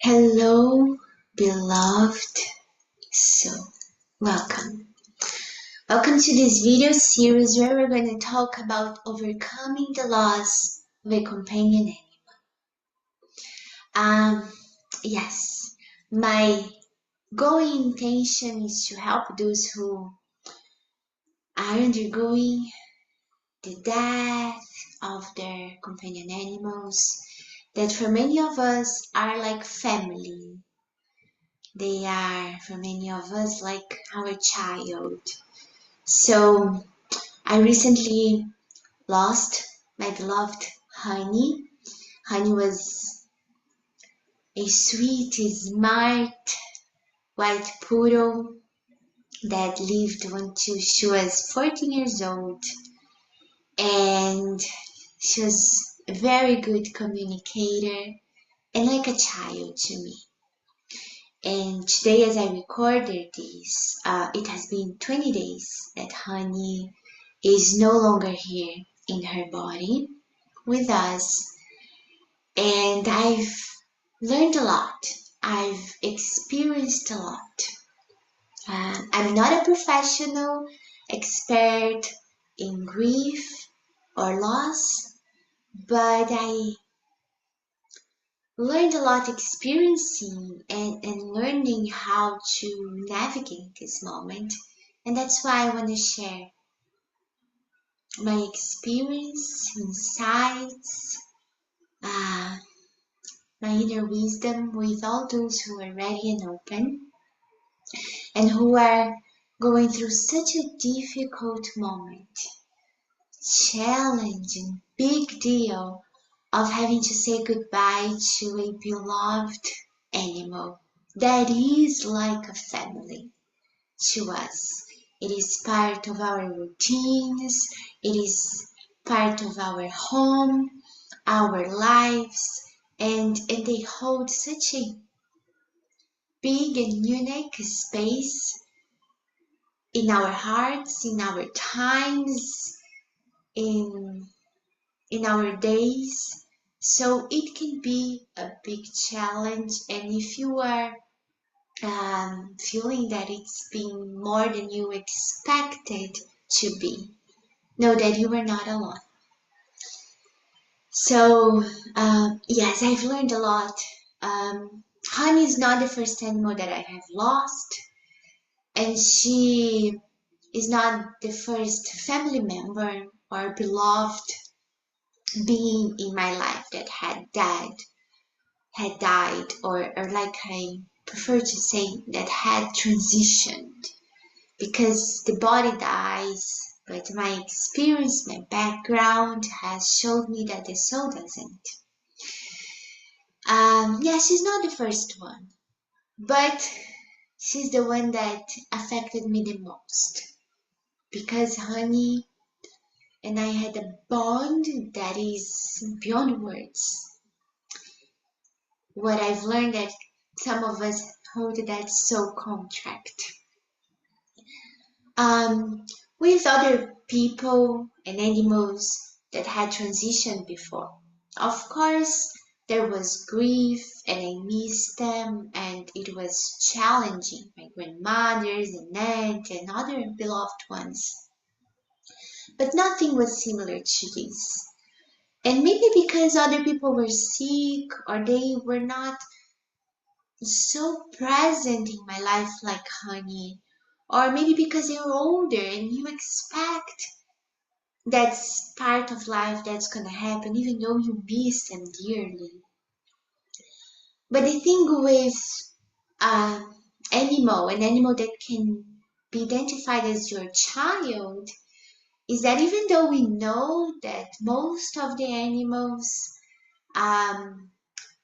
Hello, beloved soul. Welcome. Welcome to this video series where we're going to talk about overcoming the loss of a companion animal. Yes, my going intention is to help those who are undergoing the death of their companion animals that for many of us are like family. They are, for many of us, like our child. So I recently lost my beloved Honey. Honey was a sweet, smart white poodle that lived until she was 14 years old, and she was a very good communicator and like a child to me. And today, as I recorded this, it has been 20 days that Honey is no longer here in her body with us, and I've learned a lot. I've experienced a lot. I'm not a professional expert in grief or loss, but I learned a lot experiencing and learning how to navigate this moment. And that's why I want to share my experience, insights, my inner wisdom with all those who are ready and open and who are going through such a difficult moment, challenging, big deal of having to say goodbye to a beloved animal that is like a family to us. It is part of our routines, it is part of our home, our lives, and they hold such a big and unique space in our hearts, in our times, in our days. So it can be a big challenge, and if you are feeling that it's been more than you expected to be, know that you are not alone. So yes, I've learned a lot. Honey is not the first animal that I have lost, and she is not the first family member or beloved being in my life that had died, or like I prefer to say, that had transitioned, because the body dies, but my experience, my background has showed me that the soul doesn't. Yeah, she's not the first one, but she's the one that affected me the most, because Honey and I had a bond that is beyond words. What I've learned that some of us hold that soul contract. With other people and animals that had transitioned before. Of course, there was grief and I missed them, and it was challenging. My grandmothers and aunt and other beloved ones. But nothing was similar to this. And maybe because other people were sick or they were not so present in my life like Honey, or maybe because they were older and you expect that's part of life that's gonna happen even though you miss them dearly. But the thing with an animal that can be identified as your child, is that even though we know that most of the animals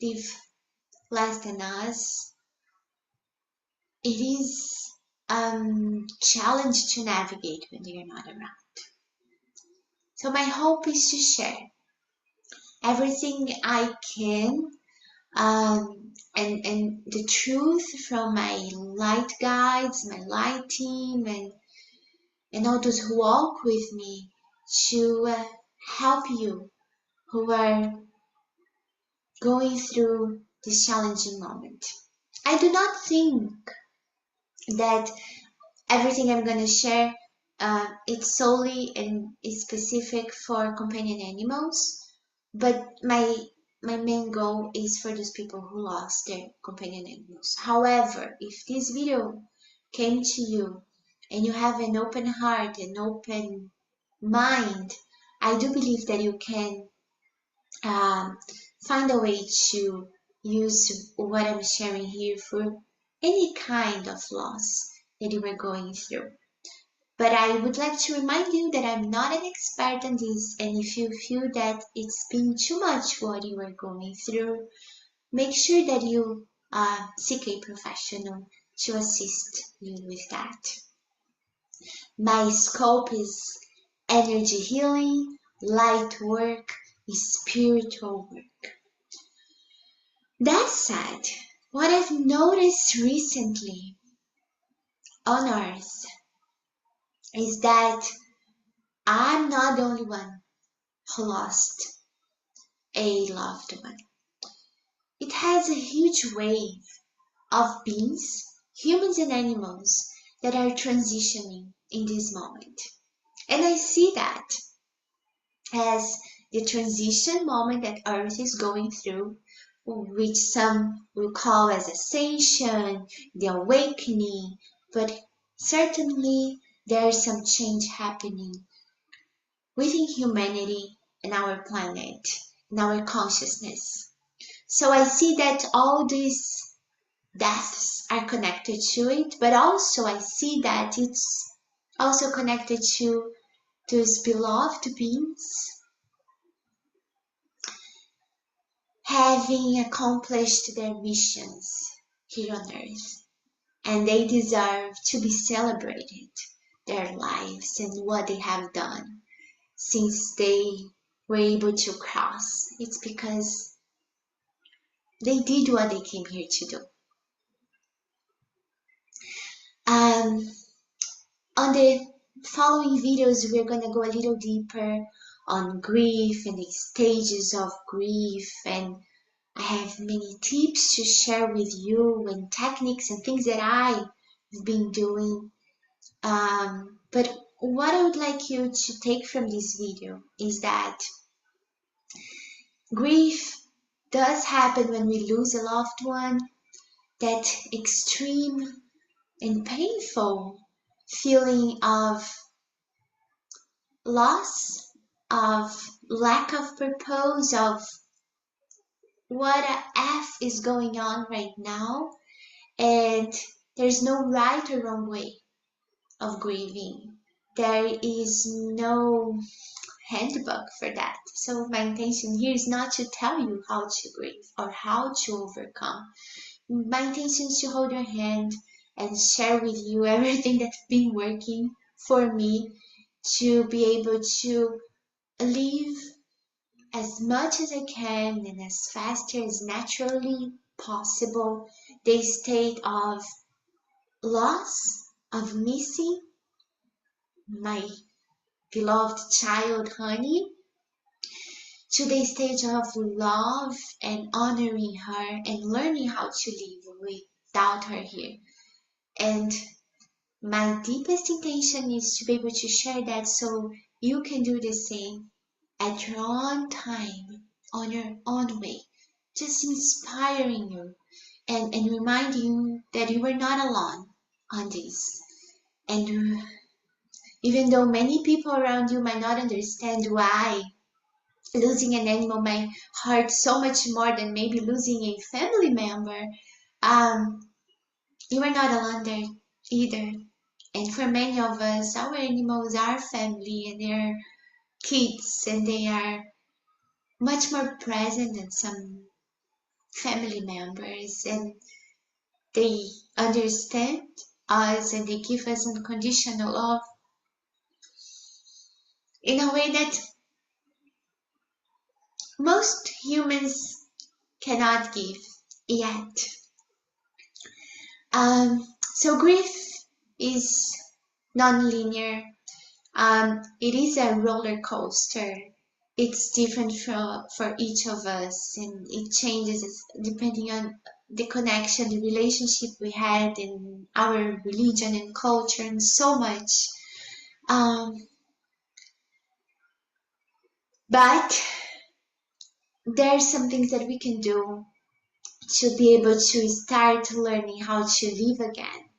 live less than us, it is challenge to navigate when they are not around. So my hope is to share everything I can, and the truth from my light guides, my light team, and all those who walk with me to help you who are going through this challenging moment. I do not think that everything I'm going to share it's solely and is specific for companion animals, but my main goal is for those people who lost their companion animals. However, if this video came to you and you have an open heart, an open mind, I do believe that you can find a way to use what I'm sharing here for any kind of loss that you are going through. But I would like to remind you that I'm not an expert on this, and if you feel that it's been too much what you are going through, make sure that you seek a professional to assist you with that. My scope is energy healing, light work, spiritual work. That said, what I've noticed recently on Earth is that I'm not the only one who lost a loved one. It has a huge wave of beings, humans and animals, that are transitioning in this moment. And I see that as the transition moment that Earth is going through, which some will call as ascension, the awakening, but certainly there is some change happening within humanity and our planet, and our consciousness. So I see that all these deaths are connected to it, but also I see that it's also connected to those beloved beings having accomplished their missions here on earth, and they deserve to be celebrated, their lives and what they have done since they were able to cross. It's because they did what they came here to do. On the following videos, we're going to go a little deeper on grief and the stages of grief, and I have many tips to share with you and techniques and things that I've been doing. But what I would like you to take from this video is that grief does happen when we lose a loved one. That extreme and painful feeling of loss, of lack of purpose, of what a F is going on right now, and there's no right or wrong way of grieving. There is no handbook for that. So my intention here is not to tell you how to grieve or how to overcome. My intention is to hold your hand and share with you everything that's been working for me to be able to live as much as I can and as fast as naturally possible the state of loss, of missing my beloved child Honey, to the stage of love and honoring her and learning how to live without her here. And my deepest intention is to be able to share that so you can do the same at your own time, on your own way, just inspiring you and reminding you that you are not alone on this. And even though many people around you might not understand why losing an animal might hurt so much more than maybe losing a family member, you are not alone there either. And for many of us, our animals are family and they're kids, and they are much more present than some family members, and they understand us and they give us unconditional love in a way that most humans cannot give yet. So grief is non-linear. It is a roller coaster. it's different for each of us, and it changes depending on the connection, the relationship we had in our religion and culture, and so much. But there are some things that we can do to be able to start learning how to live again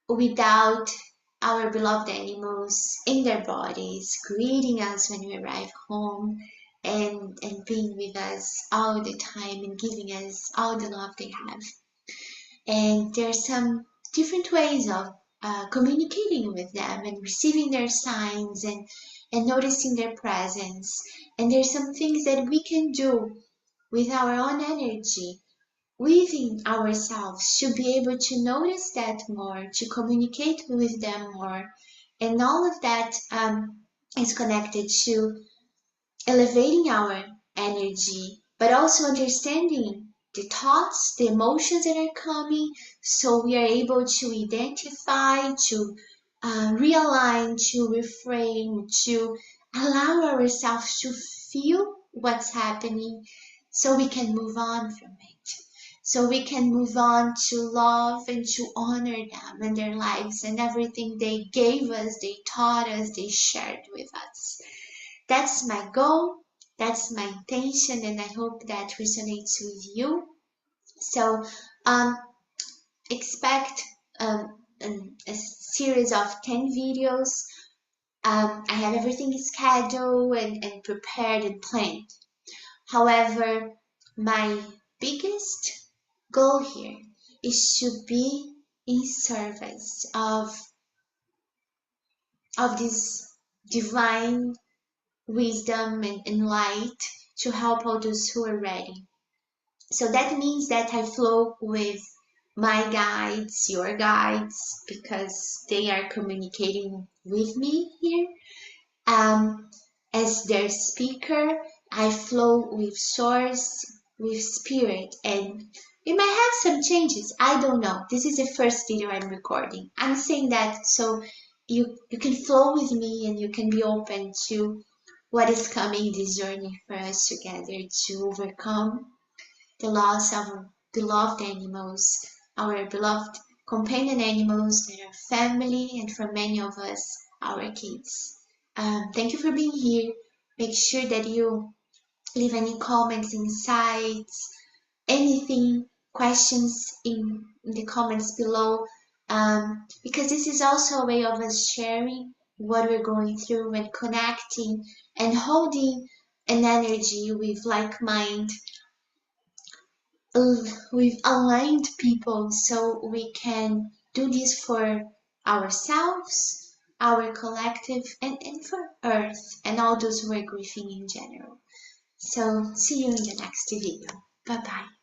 without our beloved animals in their bodies, greeting us when we arrive home, and being with us all the time and giving us all the love they have. And there are some different ways of communicating with them and receiving their signs and noticing their presence. And there's some things that we can do with our own energy within ourselves to be able to notice that more, to communicate with them more. And all of that is connected to elevating our energy, but also understanding the thoughts, the emotions that are coming, so we are able to identify, to realign, to reframe, to allow ourselves to feel what's happening so we can move on from it. So we can move on to love and to honor them and their lives and everything they gave us, they taught us, they shared with us. That's my goal, that's my intention, and I hope that resonates with you. So expect a series of 10 videos. I have everything scheduled and prepared and planned. However, my biggest goal here is to be in service of this divine wisdom and light to help all those who are ready. So that means that I flow with my guides, your guides, because they are communicating with me here. As their speaker, I flow with source, with spirit, and we might have some changes. I don't know. This is the first video I'm recording. I'm saying that so you can flow with me and you can be open to what is coming this journey for us together to overcome the loss of our beloved animals, our beloved companion animals that are family, and for many of us, our kids. Thank you for being here. Make sure that you leave any comments, insights, anything, questions in the comments below, because this is also a way of us sharing what we're going through and connecting and holding an energy with like-minded, with aligned people, so we can do this for ourselves, our collective, and for Earth and all those who are grieving in general. So see you in the next video. Bye bye.